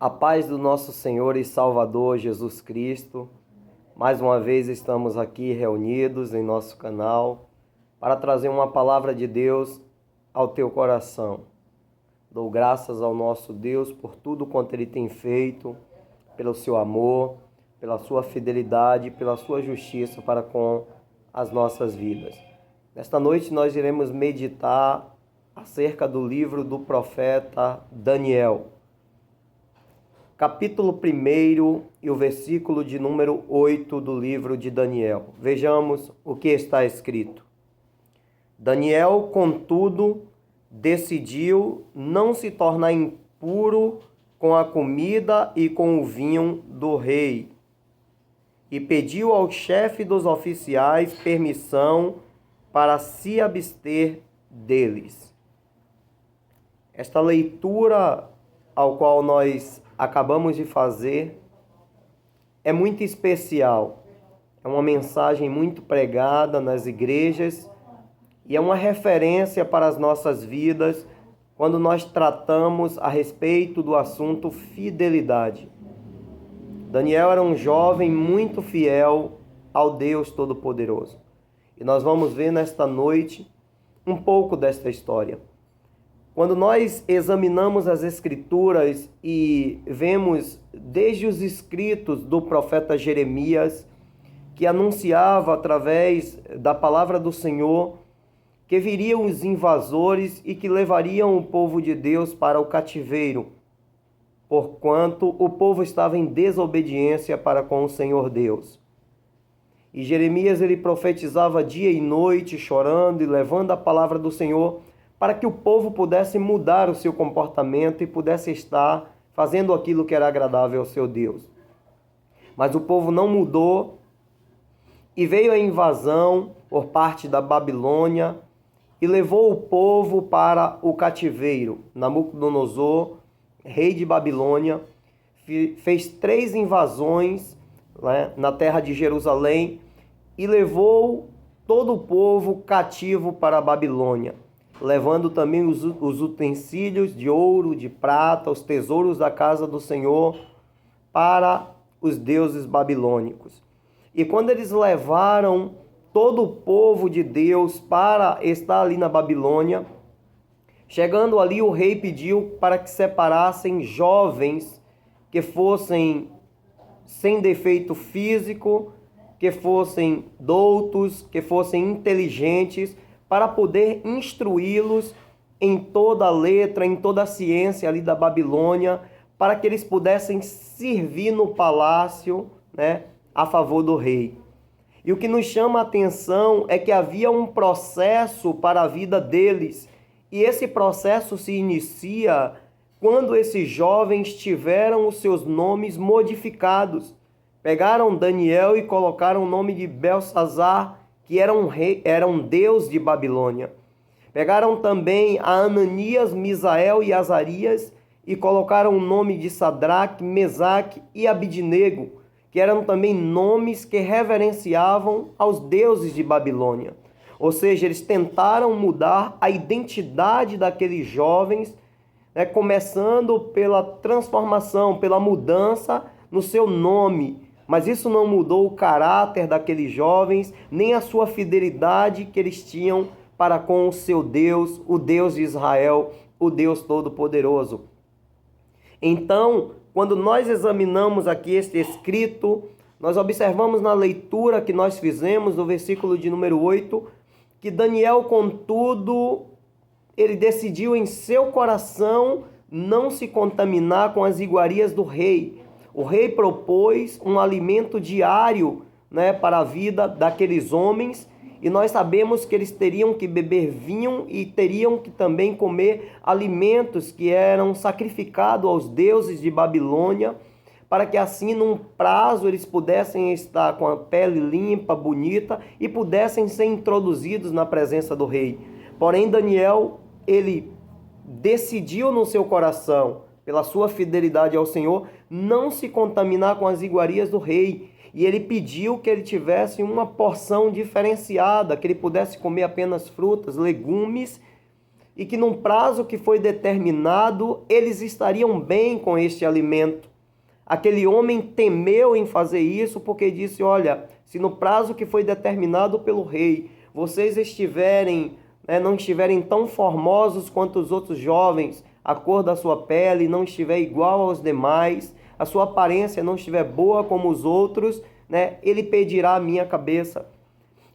A paz do nosso Senhor e Salvador Jesus Cristo. Mais uma vez estamos aqui reunidos em nosso canal para trazer uma palavra de Deus ao teu coração. Dou graças ao nosso Deus por tudo quanto Ele tem feito, pelo seu amor, pela sua fidelidade, pela sua justiça para com as nossas vidas. Nesta noite nós iremos meditar acerca do livro do profeta Daniel. Capítulo 1 e o versículo de número 8 do livro de Daniel. Vejamos o que está escrito. Daniel, contudo, decidiu não se tornar impuro com a comida e com o vinho do rei, e pediu ao chefe dos oficiais permissão para se abster deles. Esta leitura ao qual nós acabamos de fazer é muito especial. É uma mensagem muito pregada nas igrejas e é uma referência para as nossas vidas quando nós tratamos a respeito do assunto fidelidade. Daniel era um jovem muito fiel ao Deus Todo-Poderoso. E nós vamos ver nesta noite um pouco desta história. Quando nós examinamos as Escrituras e vemos desde os escritos do profeta Jeremias, que anunciava através da palavra do Senhor que viriam os invasores e que levariam o povo de Deus para o cativeiro, porquanto o povo estava em desobediência para com o Senhor Deus. E Jeremias ele profetizava dia e noite, chorando e levando a palavra do Senhor, para que o povo pudesse mudar o seu comportamento e pudesse estar fazendo aquilo que era agradável ao seu Deus. Mas o povo não mudou e veio a invasão por parte da Babilônia e levou o povo para o cativeiro. Nabucodonosor, rei de Babilônia, fez 3 invasões, na terra de Jerusalém e levou todo o povo cativo para a Babilônia, levando também os utensílios de ouro, de prata, os tesouros da casa do Senhor para os deuses babilônicos. E quando eles levaram todo o povo de Deus para estar ali na Babilônia, chegando ali o rei pediu para que separassem jovens que fossem sem defeito físico, que fossem doutos, que fossem inteligentes, para poder instruí-los em toda a letra, em toda a ciência ali da Babilônia, para que eles pudessem servir no palácio, a favor do rei. E o que nos chama a atenção é que havia um processo para a vida deles, e esse processo se inicia quando esses jovens tiveram os seus nomes modificados. Pegaram Daniel e colocaram o nome de Belsazar, que era um deus de Babilônia. Pegaram também a Ananias, Misael e Azarias e colocaram o nome de Sadraque, Mesaque e Abidnego, que eram também nomes que reverenciavam aos deuses de Babilônia. Ou seja, eles tentaram mudar a identidade daqueles jovens, começando pela transformação, pela mudança no seu nome. Mas isso não mudou o caráter daqueles jovens, nem a sua fidelidade que eles tinham para com o seu Deus, o Deus de Israel, o Deus Todo-Poderoso. Então, quando nós examinamos aqui este escrito, nós observamos na leitura que nós fizemos, no versículo de número 8, que Daniel, contudo, ele decidiu em seu coração não se contaminar com as iguarias do rei. O rei propôs um alimento diário, para a vida daqueles homens, e nós sabemos que eles teriam que beber vinho e teriam que também comer alimentos que eram sacrificados aos deuses de Babilônia, para que assim, num prazo, eles pudessem estar com a pele limpa, bonita, e pudessem ser introduzidos na presença do rei. Porém, Daniel, ele decidiu no seu coração, pela sua fidelidade ao Senhor, não se contaminar com as iguarias do rei. E ele pediu que ele tivesse uma porção diferenciada, que ele pudesse comer apenas frutas, legumes, e que num prazo que foi determinado, eles estariam bem com este alimento. Aquele homem temeu em fazer isso porque disse, olha, se no prazo que foi determinado pelo rei, vocês não estiverem tão formosos quanto os outros jovens, a cor da sua pele não estiver igual aos demais, a sua aparência não estiver boa como os outros, ele pedirá a minha cabeça.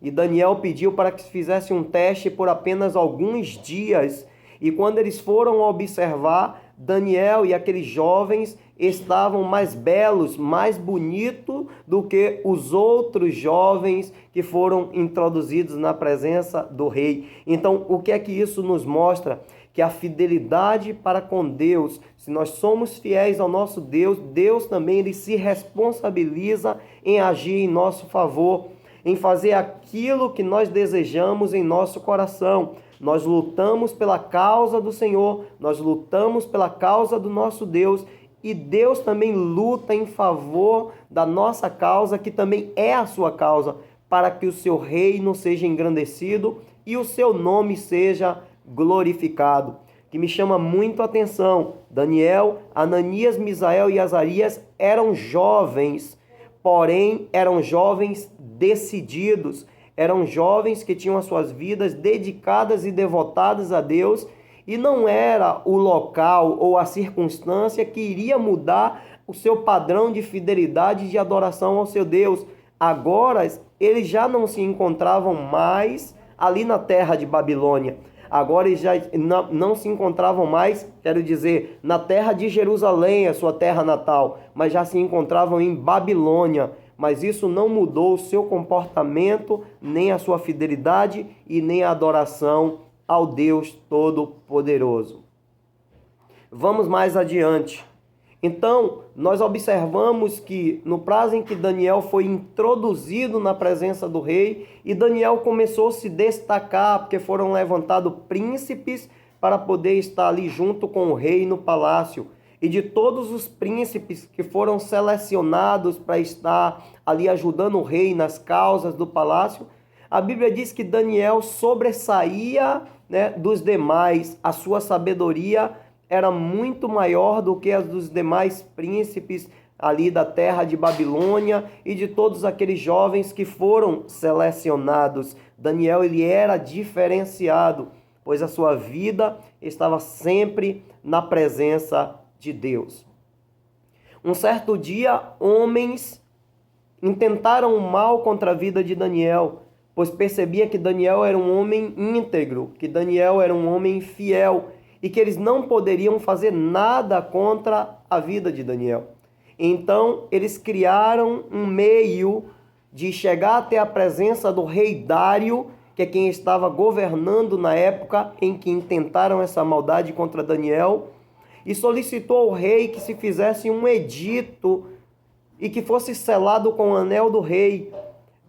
E Daniel pediu para que se fizesse um teste por apenas alguns dias. E quando eles foram observar, Daniel e aqueles jovens estavam mais belos, mais bonitos do que os outros jovens que foram introduzidos na presença do rei. Então, o que é que isso nos mostra? Que a fidelidade para com Deus, se nós somos fiéis ao nosso Deus, Deus também ele se responsabiliza em agir em nosso favor, em fazer aquilo que nós desejamos em nosso coração. Nós lutamos pela causa do Senhor, nós lutamos pela causa do nosso Deus, e Deus também luta em favor da nossa causa, que também é a sua causa, para que o seu reino seja engrandecido e o seu nome seja glorificado. Que me chama muito a atenção, Daniel, Ananias, Misael e Azarias eram jovens, porém eram jovens decididos, eram jovens que tinham as suas vidas dedicadas e devotadas a Deus, e não era o local ou a circunstância que iria mudar o seu padrão de fidelidade e de adoração ao seu Deus. Agora, eles já não se encontravam mais ali na terra de Babilônia. Agora eles já não se encontravam mais, quero dizer, na terra de Jerusalém, a sua terra natal, mas já se encontravam em Babilônia. Mas isso não mudou o seu comportamento, nem a sua fidelidade e nem a adoração ao Deus Todo-Poderoso. Vamos mais adiante. Então, nós observamos que no prazo em que Daniel foi introduzido na presença do rei, e Daniel começou a se destacar, porque foram levantados príncipes para poder estar ali junto com o rei no palácio. E de todos os príncipes que foram selecionados para estar ali ajudando o rei nas causas do palácio, a Bíblia diz que Daniel sobressaía, dos demais. A sua sabedoria era muito maior do que a dos demais príncipes ali da terra de Babilônia e de todos aqueles jovens que foram selecionados. Daniel, ele era diferenciado, pois a sua vida estava sempre na presença de Deus. Um certo dia, homens intentaram o mal contra a vida de Daniel, pois percebia que Daniel era um homem íntegro, que Daniel era um homem fiel e que eles não poderiam fazer nada contra a vida de Daniel. Então, eles criaram um meio de chegar até a presença do rei Dário, que é quem estava governando na época em que intentaram essa maldade contra Daniel, e solicitou ao rei que se fizesse um edito e que fosse selado com o anel do rei,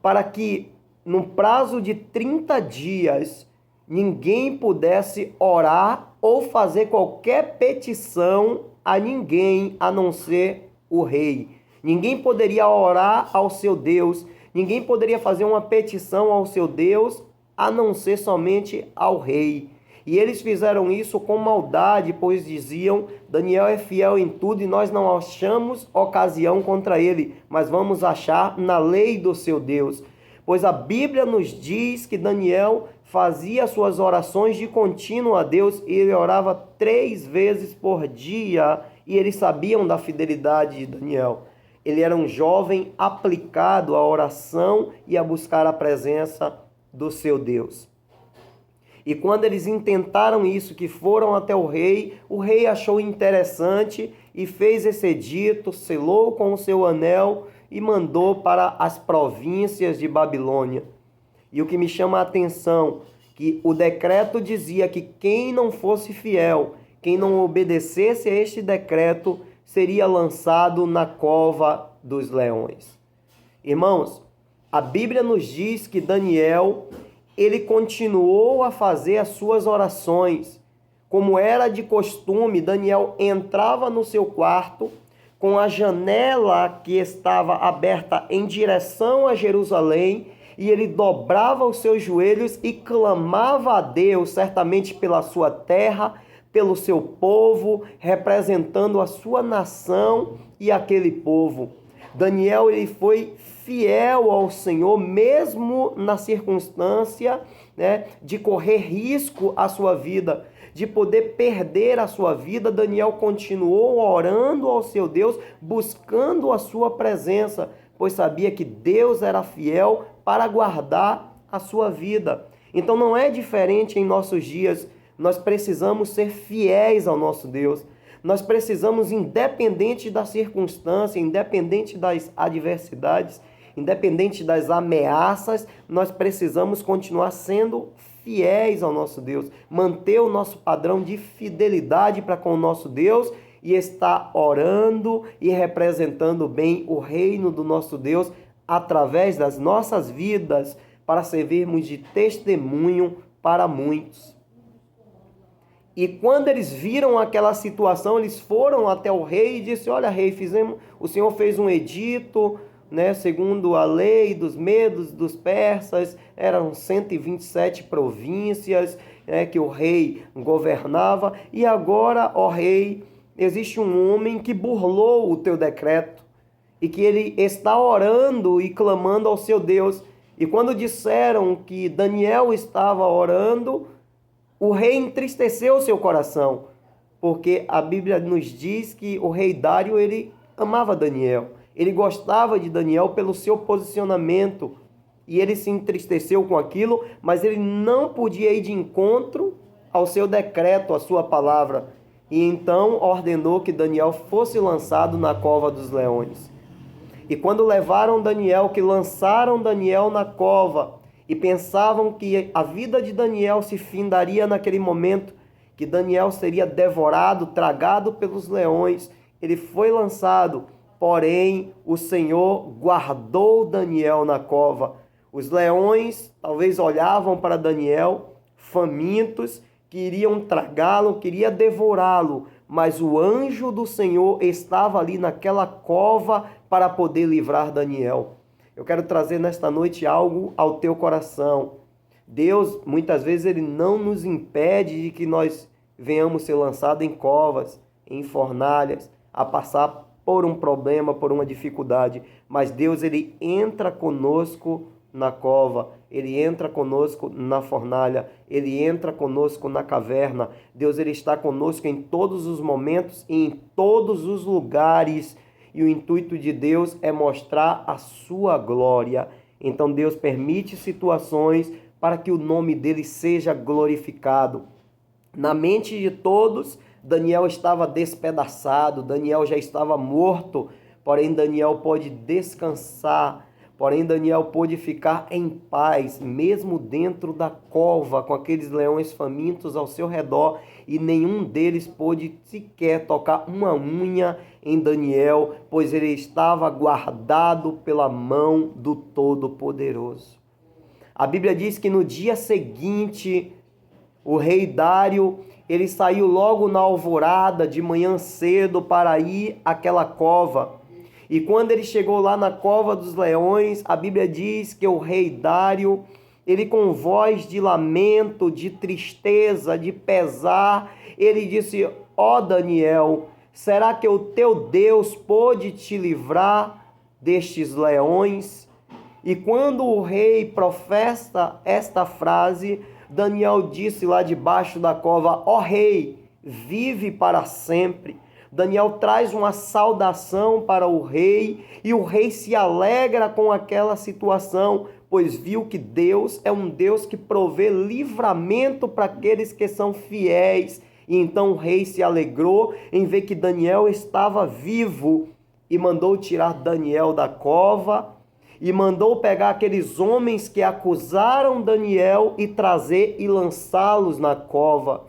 para que no prazo de 30 dias ninguém pudesse orar ou fazer qualquer petição a ninguém a não ser o rei. Ninguém poderia orar ao seu Deus, ninguém poderia fazer uma petição ao seu Deus a não ser somente ao rei. E eles fizeram isso com maldade, pois diziam: Daniel é fiel em tudo e nós não achamos ocasião contra ele, mas vamos achar na lei do seu Deus. Pois a Bíblia nos diz que Daniel fazia suas orações de contínuo a Deus e ele orava 3 vezes por dia, e eles sabiam da fidelidade de Daniel. Ele era um jovem aplicado à oração e a buscar a presença do seu Deus. E quando eles intentaram isso, que foram até o rei achou interessante e fez esse edito, selou com o seu anel e mandou para as províncias de Babilônia. E o que me chama a atenção, que o decreto dizia que quem não fosse fiel, quem não obedecesse a este decreto, seria lançado na cova dos leões. Irmãos, a Bíblia nos diz que Daniel, ele continuou a fazer as suas orações. Como era de costume, Daniel entrava no seu quarto com a janela que estava aberta em direção a Jerusalém, e ele dobrava os seus joelhos e clamava a Deus, certamente pela sua terra, pelo seu povo, representando a sua nação e aquele povo. Daniel, ele foi fiel ao Senhor, mesmo na circunstância, né, de correr risco à sua vida, de poder perder a sua vida. Daniel continuou orando ao seu Deus, buscando a sua presença, pois sabia que Deus era fiel para guardar a sua vida. Então não é diferente em nossos dias. Nós precisamos ser fiéis ao nosso Deus. Nós precisamos, independente da circunstância, independente das adversidades, independente das ameaças, nós precisamos continuar sendo fiéis ao nosso Deus, manter o nosso padrão de fidelidade para com o nosso Deus e estar orando e representando bem o reino do nosso Deus através das nossas vidas, para servirmos de testemunho para muitos. E quando eles viram aquela situação, eles foram até o rei e disseram: olha, rei, o Senhor fez um edito, né, segundo a lei dos medos, dos persas, eram 127 províncias, né, que o rei governava, e agora, ó rei, existe um homem que burlou o teu decreto, e que ele está orando e clamando ao seu Deus. E quando disseram que Daniel estava orando, o rei entristeceu o seu coração, porque a Bíblia nos diz que o rei Dário, ele amava Daniel. Ele gostava de Daniel pelo seu posicionamento, e ele se entristeceu com aquilo, mas ele não podia ir de encontro ao seu decreto, à sua palavra. E então ordenou que Daniel fosse lançado na cova dos leões. E quando levaram Daniel, que lançaram Daniel na cova, e pensavam que a vida de Daniel se findaria naquele momento, que Daniel seria devorado, tragado pelos leões, ele foi lançado. Porém, o Senhor guardou Daniel na cova. Os leões talvez olhavam para Daniel, famintos, queriam tragá-lo, queriam devorá-lo, mas o anjo do Senhor estava ali naquela cova para poder livrar Daniel. Eu quero trazer nesta noite algo ao teu coração. Deus, muitas vezes, ele não nos impede de que nós venhamos ser lançados em covas, em fornalhas, a passar por um problema, por uma dificuldade, mas Deus, ele entra conosco na cova, ele entra conosco na fornalha, ele entra conosco na caverna. Deus, ele está conosco em todos os momentos e em todos os lugares, e o intuito de Deus é mostrar a sua glória. Então Deus permite situações para que o nome dele seja glorificado. Na mente de todos, Daniel estava despedaçado, Daniel já estava morto, porém Daniel pôde descansar, porém Daniel pôde ficar em paz, mesmo dentro da cova, com aqueles leões famintos ao seu redor, e nenhum deles pôde sequer tocar uma unha em Daniel, pois ele estava guardado pela mão do Todo-Poderoso. A Bíblia diz que no dia seguinte, o rei Dário, ele saiu logo na alvorada, de manhã cedo, para ir àquela cova. E quando ele chegou lá na cova dos leões, a Bíblia diz que o rei Dário, ele com voz de lamento, de tristeza, de pesar, ele disse: ó Daniel, será que o teu Deus pôde te livrar destes leões? E quando o rei professa esta frase, Daniel disse lá debaixo da cova: ó rei, vive para sempre. Daniel traz uma saudação para o rei, e o rei se alegra com aquela situação, pois viu que Deus é um Deus que provê livramento para aqueles que são fiéis. E então o rei se alegrou em ver que Daniel estava vivo, e mandou tirar Daniel da cova, e mandou pegar aqueles homens que acusaram Daniel e trazer e lançá-los na cova.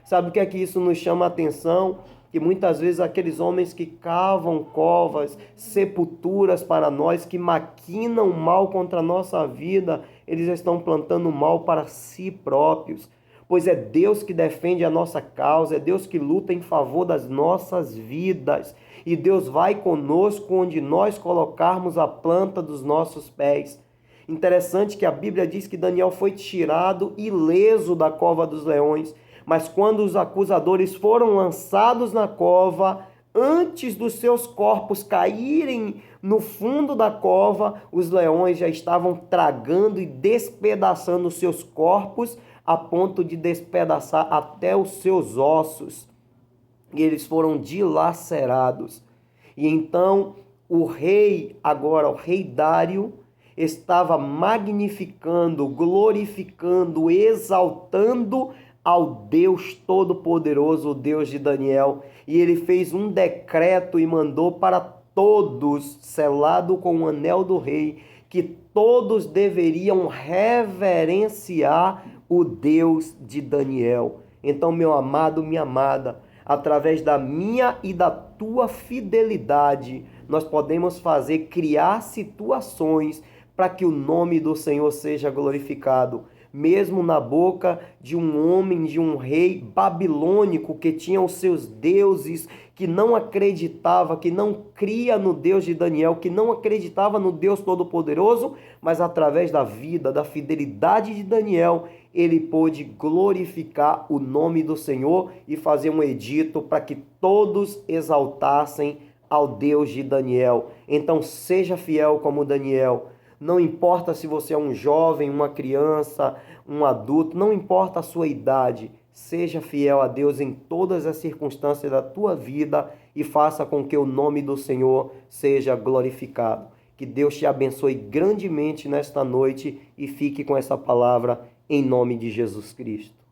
Sabe o que é que isso nos chama a atenção? Que muitas vezes aqueles homens que cavam covas, sepulturas para nós, que maquinam mal contra a nossa vida, eles estão plantando mal para si próprios. Pois é Deus que defende a nossa causa, é Deus que luta em favor das nossas vidas. E Deus vai conosco onde nós colocarmos a planta dos nossos pés. Interessante que a Bíblia diz que Daniel foi tirado ileso da cova dos leões, mas quando os acusadores foram lançados na cova, antes dos seus corpos caírem no fundo da cova, os leões já estavam tragando e despedaçando os seus corpos, a ponto de despedaçar até os seus ossos. E eles foram dilacerados. E então o rei Dário, estava magnificando, glorificando, exaltando ao Deus Todo-Poderoso, o Deus de Daniel. E ele fez um decreto e mandou para todos, selado com o anel do rei, que todos deveriam reverenciar o Deus de Daniel. Então, meu amado, minha amada, através da minha e da tua fidelidade, nós podemos criar situações para que o nome do Senhor seja glorificado. Mesmo na boca de um homem, de um rei babilônico que tinha os seus deuses, que não acreditava, que não cria no Deus de Daniel, que não acreditava no Deus Todo-Poderoso, mas através da vida, da fidelidade de Daniel, ele pôde glorificar o nome do Senhor e fazer um edito para que todos exaltassem ao Deus de Daniel. Então seja fiel como Daniel. Não importa se você é um jovem, uma criança, um adulto, não importa a sua idade. Seja fiel a Deus em todas as circunstâncias da tua vida e faça com que o nome do Senhor seja glorificado. Que Deus te abençoe grandemente nesta noite e fique com essa palavra em nome de Jesus Cristo.